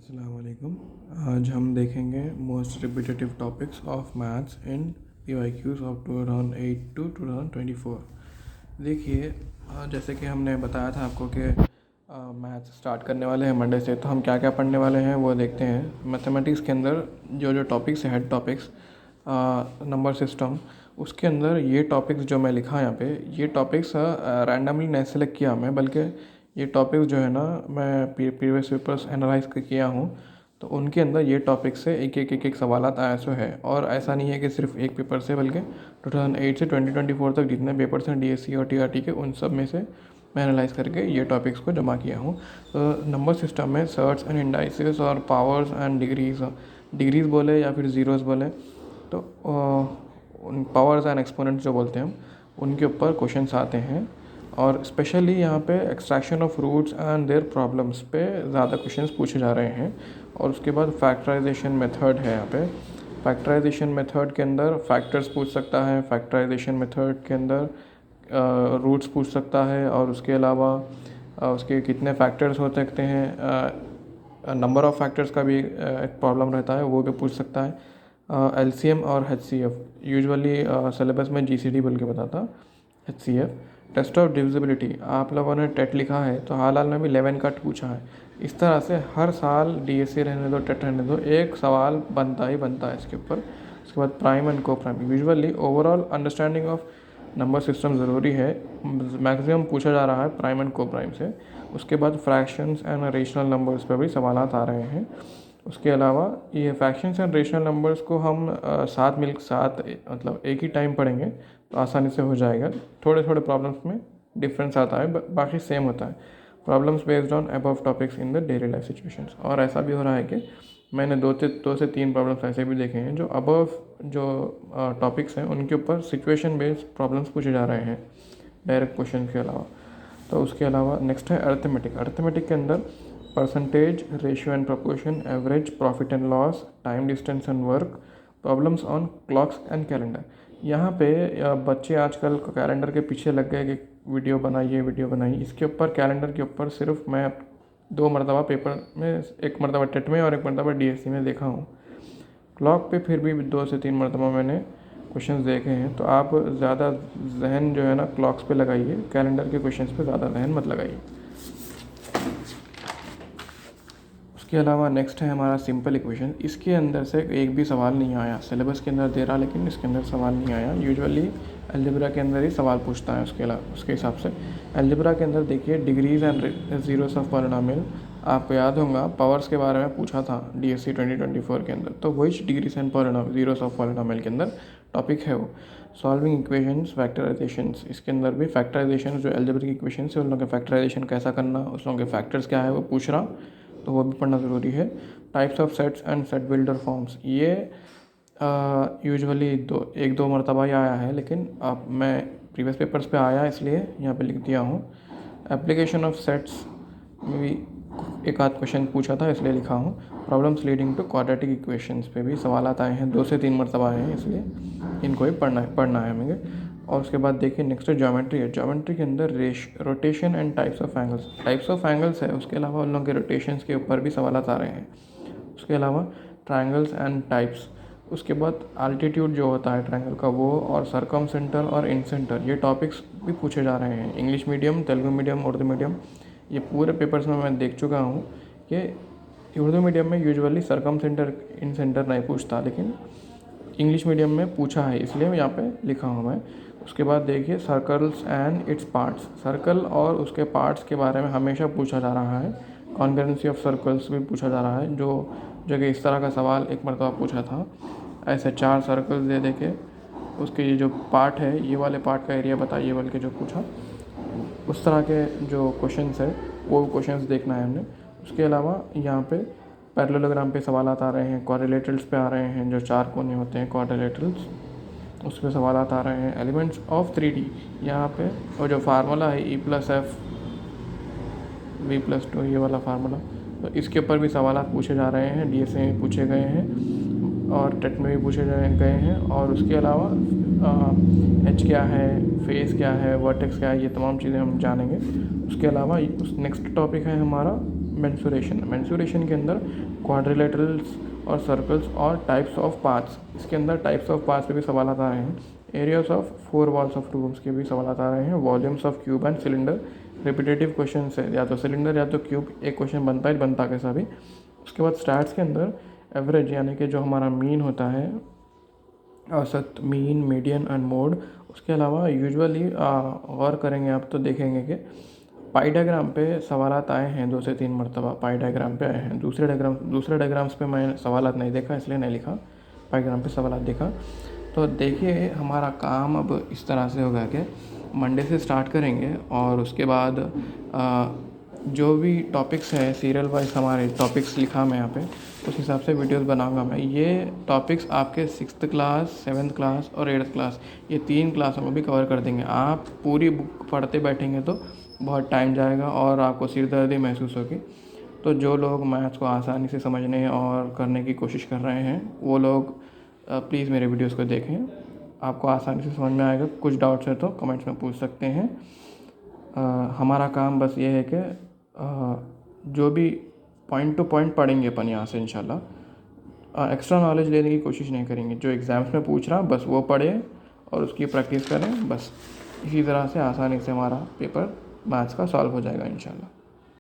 अस्सलाम वालेकुम। आज हम देखेंगे most repetitive topics of maths in PYQs ऑफ 2008 टू 2024। देखिए, जैसे कि हमने बताया था आपको कि मैथ्स स्टार्ट करने वाले हैं मंडे से, तो हम क्या क्या पढ़ने वाले हैं वो देखते हैं। मैथमेटिक्स के अंदर जो जो टॉपिक्स है, हेड टॉपिक्स, नंबर सिस्टम, उसके अंदर ये टॉपिक्स जो मैं लिखा यहाँ पे, ये टॉपिक्स रैंडमली नहीं सेलेक्ट किया मैं, बल्कि ये टॉपिक्स जो है ना, मैं प्रीवियस पेपर्स एनालाइज किया हूँ, तो उनके अंदर ये टॉपिक से एक सवालात आया सो है। और ऐसा नहीं है कि सिर्फ एक पेपर से, बल्कि 2008 से 2024 तक जितने पेपर्स हैं डीएससी और टीआरटी के, उन सब में से मैं एनालाइज करके ये टॉपिक्स को जमा किया हूँ। तो नंबर सिस्टम में सर्ट्स एंड इंडाइसेस और पावर्स एंड डिग्रीज़ बोले या फिर ज़ीरोज़ बोले, तो उन पावर्स एंड एक्सपोनेंट्स जो बोलते हैं हम, उनके ऊपर क्वेश्चंस आते हैं। और स्पेशली यहाँ पे extraction of roots and their problems पे ज़्यादा क्वेश्चंस पूछे जा रहे हैं। और उसके बाद फैक्टराइजेशन मेथड है यहाँ पे। फैक्टराइजेशन मेथड के अंदर फैक्टर्स पूछ सकता है, फैक्टराइजेशन मेथड के अंदर रूट्स पूछ सकता है, और उसके अलावा उसके कितने फैक्टर्स हो सकते हैं, नंबर ऑफ़ फैक्टर्स का भी एक प्रॉब्लम रहता है, वो भी पूछ सकता है। एलसीएम और एचसीएफ, यूजुअली सिलेबस में जीसीडी बोल के बताता, एचसीएफ। टेस्ट ऑफ डिविजिबिलिटी, आप लोगों ने टेट लिखा है तो हाल में भी 11 कट पूछा है। इस तरह से हर साल डीएससी रहने दो, टेट रहने दो, एक सवाल बनता ही बनता है इसके ऊपर। उसके बाद प्राइम एंड को prime, usually overall understanding of number system ज़रूरी है, मैक्सिमम पूछा जा रहा है प्राइम एंड को प्राइम से। उसके बाद फ्रैक्शंस एंड रेशनल नंबर्स पर भी सवालात आ रहे हैं। उसके अलावा ये फ्रैक्शंस एंड रेशनल नंबर्स को हम साथ मतलब एक ही टाइम पढ़ेंगे तो आसानी से हो जाएगा। थोड़े थोड़े प्रॉब्लम्स में डिफरेंस आता है, बाकी सेम होता है। Problems based on above topics in the daily life situations. और ऐसा भी हो रहा है कि मैंने दो से तीन प्रॉब्लम्स ऐसे भी देखे हैं जो अबव जो टॉपिक्स हैं उनके ऊपर सिचुएशन बेस्ड प्रॉब्लम्स पूछे जा रहे हैं, डायरेक्ट क्वेश्चन के अलावा। तो उसके अलावा नेक्स्ट है अर्थमेटिक। अर्थमेटिक के अंदर percentage, ratio and proportion, average, profit and loss, time, distance and work, problems on clocks and calendar. यहाँ पे बच्चे आजकल कैलेंडर के पीछे लग गए कि वीडियो बनाइए। इसके ऊपर कैलेंडर के ऊपर सिर्फ मैं 2 मरतबा पेपर में, एक मरतबा टेट में और एक मरतबा डीएससी में देखा हूँ। क्लॉक पे फिर भी 2 से 3 मरतबा मैंने क्वेश्चंस देखे हैं। तो आप ज़्यादा जहन जो है ना क्लॉक्स पे लगाइए, कैलेंडर के क्वेश्चंस पे ज़्यादा जहन मत लगाइए। उसके अलावा नेक्स्ट है हमारा सिंपल इक्वेशन। इसके अंदर से एक भी सवाल नहीं आया, सिलेबस के अंदर दे रहा लेकिन इसके अंदर सवाल नहीं आया। यूजुअली अलजेब्रा के अंदर ही सवाल पूछता है। उसके हिसाब से अलजेब्रा के अंदर देखिए degrees and zeros of polynomial, आपको याद होगा पावर्स के बारे में पूछा था डीएससी 2024 के अंदर, तो वही degrees and zeros of polynomial के अंदर टॉपिक है वो। सॉल्विंग इक्वेशंस, फैक्टराइजेशंस, इसके अंदर भी फैक्टराइजेशन जो अलजेब्रिक इक्वेशन है उन लोगों के फैक्टराइजेशन कैसा करना, उस लोगों के फैक्टर्स क्या है वो पूछ रहा, तो वो भी पढ़ना ज़रूरी है। Types of sets and set builder forms, ये यूजुअली एक दो मरतबा ही आया है, लेकिन अब मैं प्रीवियस पेपर्स पे आया इसलिए यहाँ पे लिख दिया हूँ। एप्लीकेशन ऑफ सेट्स में भी एक आध क्वेश्चन पूछा था इसलिए लिखा हूँ। Problems leading to quadratic equations पे भी सवाल आए हैं, 2 से 3 मरतबा आए हैं, इसलिए इनको भी पढ़ना है हमें। और उसके बाद देखिए नेक्स्ट ज्योमेट्री है। ज्योमेट्री के अंदर rotation and types of angles है, उसके अलावा उन लोगों के रोटेशंस के ऊपर भी सवाल आ रहे हैं। उसके अलावा ट्रायंगल्स एंड टाइप्स, उसके बाद आल्टीट्यूड जो होता है ट्रायंगल का वो, और सरकमसेंटर और इनसेंटर, ये टॉपिक्स भी पूछे जा रहे हैं। English medium, Telugu medium, Urdu medium, ये पूरे पेपर्स में मैं देख चुका हूँ कि उर्दू मीडियम में यूजुअली सरकमसेंटर इनसेंटर नहीं पूछता, लेकिन इंग्लिश मीडियम में पूछा है, इसलिए मैं यहाँ पे लिखा हूँ मैं। उसके बाद देखिए circles and its parts, circle और उसके पार्ट्स के बारे में हमेशा पूछा जा रहा है। कॉन्करेंसी ऑफ सर्कल्स भी पूछा जा रहा है, जो जगह इस तरह का सवाल एक मरतबा पूछा था। ऐसे 4 सर्कल्स दे के उसके ये जो पार्ट है, ये वाले पार्ट का एरिया बताइए बोल के जो पूछा, उस तरह के जो क्वेश्चंस है वो क्वेश्चंस देखना है हमने। उसके अलावा यहाँ पे पैरेललोग्राम पे सवाल आ रहे हैं, क्वाड्रिलेटरल्स पे आ रहे हैं, जो 4 कोने होते हैं क्वाड्रिलेटरल्स, उस पर सवाल आ रहे हैं। एलिमेंट्स ऑफ 3D, यहाँ पे और जो फार्मूला है E+F V+2, ये वाला फार्मूला, तो इसके ऊपर भी सवाल पूछे जा रहे हैं, डीएसए में पूछे गए हैं और टेट में भी पूछे गए हैं। और उसके अलावा H क्या है, फेस क्या है, वर्टेक्स क्या है, ये तमाम चीज़ें हम जानेंगे। उसके अलावा नेक्स्ट टॉपिक है हमारा मेंसुरेशन के अंदर क्वाड्रिलेटरल्स और सर्कल्स और टाइप्स ऑफ पाथ्स, इसके अंदर टाइप्स ऑफ पाथ्स पे भी सवाल आ रहे हैं। Areas of 4 walls of rooms के भी सवाल आ रहे हैं। Volumes of cube and cylinder, repetitive question है, या तो सिलेंडर या तो क्यूब, एक क्वेश्चन बनता कैसा भी। उसके बाद स्टैट्स के अंदर एवरेज यानी कि जो हमारा मीन होता है, औसत, मीन, मीडियन एंड मोड। उसके अलावा यूजुअली गौर करेंगे आप तो देखेंगे कि पाई डायग्राम पे सवालात आए हैं 2 से 3 मरतबा, पाई डायग्राम पे आए हैं। दूसरे डायग्राम्स पे मैं सवालात नहीं देखा, इसलिए नहीं लिखा, पाई डायग्राम पे सवालात देखा। तो देखिए हमारा काम अब इस तरह से होगा कि मंडे से स्टार्ट करेंगे और उसके बाद जो भी टॉपिक्स हैं सीरियल वाइज हमारे टॉपिक्स लिखा मैं यहाँ पे, उस हिसाब से वीडियोस बनाऊंगा मैं। ये टॉपिक्स आपके 6th क्लास, 7th क्लास और 8th क्लास, ये 3 क्लासों में भी कवर कर देंगे। आप पूरी बुक पढ़ते बैठेंगे तो बहुत टाइम जाएगा और आपको सिरदर्दी महसूस होगी। तो जो लोग मैथ्स को आसानी से समझने और करने की कोशिश कर रहे हैं वो लोग प्लीज़ मेरे वीडियोस को देखें, आपको आसानी से समझ में आएगा। कुछ डाउट्स है तो कमेंट्स में पूछ सकते हैं। हमारा काम बस ये है कि जो भी पॉइंट टू पॉइंट पढ़ेंगे अपन यहाँ से इंशाल्लाह। एक्स्ट्रा नॉलेज लेने की कोशिश नहीं करेंगे, जो एग्ज़ाम्स में पूछ रहा बस वो पढ़ें और उसकी प्रैक्टिस करें। बस इसी तरह से आसानी से हमारा पेपर मैथ्स का सॉल्व हो जाएगा इंशाल्लाह।